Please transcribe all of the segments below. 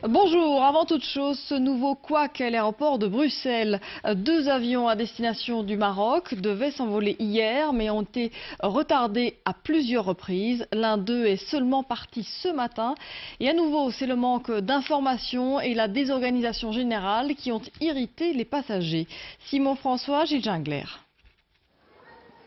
Bonjour, avant toute chose, ce nouveau couac à l'aéroport de Bruxelles. 2 avions à destination du Maroc devaient s'envoler hier, mais ont été retardés à plusieurs reprises. L'un d'eux est seulement parti ce matin. Et à nouveau, c'est le manque d'informations et la désorganisation générale qui ont irrité les passagers. Simon François, Gilles Gingler.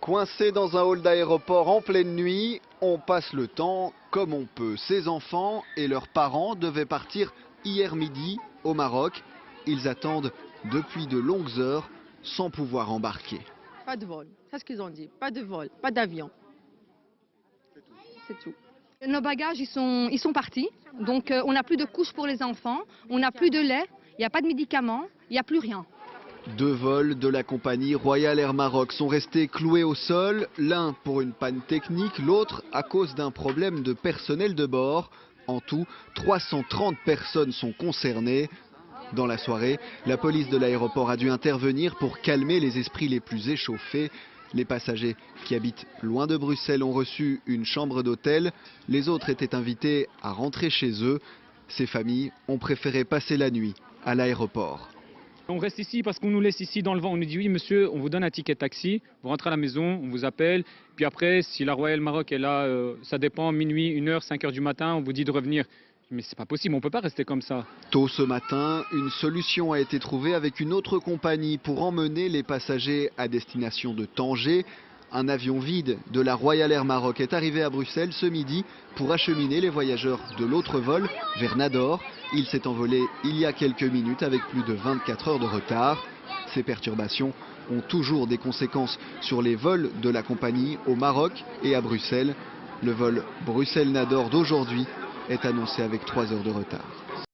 Coincés dans un hall d'aéroport en pleine nuit, on passe le temps comme on peut. Ces enfants et leurs parents devaient partir hier midi au Maroc. Ils attendent depuis de longues heures sans pouvoir embarquer. Pas de vol, c'est ce qu'ils ont dit. Pas de vol, pas d'avion. C'est tout. Nos bagages, ils sont partis. Donc on n'a plus de couches pour les enfants, on n'a plus de lait, il n'y a pas de médicaments, il n'y a plus rien. 2 vols de la compagnie Royal Air Maroc sont restés cloués au sol, l'un pour une panne technique, l'autre à cause d'un problème de personnel de bord. En tout, 330 personnes sont concernées. Dans la soirée, la police de l'aéroport a dû intervenir pour calmer les esprits les plus échauffés. Les passagers qui habitent loin de Bruxelles ont reçu une chambre d'hôtel. Les autres étaient invités à rentrer chez eux. Ces familles ont préféré passer la nuit à l'aéroport. On reste ici parce qu'on nous laisse ici dans le vent. On nous dit oui monsieur, on vous donne un ticket taxi, vous rentrez à la maison, on vous appelle. Puis après, si la Royal Maroc est là, ça dépend, minuit, 1h, 5h du matin, on vous dit de revenir. Mais c'est pas possible, on ne peut pas rester comme ça. Tôt ce matin, une solution a été trouvée avec une autre compagnie pour emmener les passagers à destination de Tanger. Un avion vide de la Royal Air Maroc est arrivé à Bruxelles ce midi pour acheminer les voyageurs de l'autre vol vers Nador. Il s'est envolé il y a quelques minutes avec plus de 24 heures de retard. Ces perturbations ont toujours des conséquences sur les vols de la compagnie au Maroc et à Bruxelles. Le vol Bruxelles-Nador d'aujourd'hui est annoncé avec 3 heures de retard.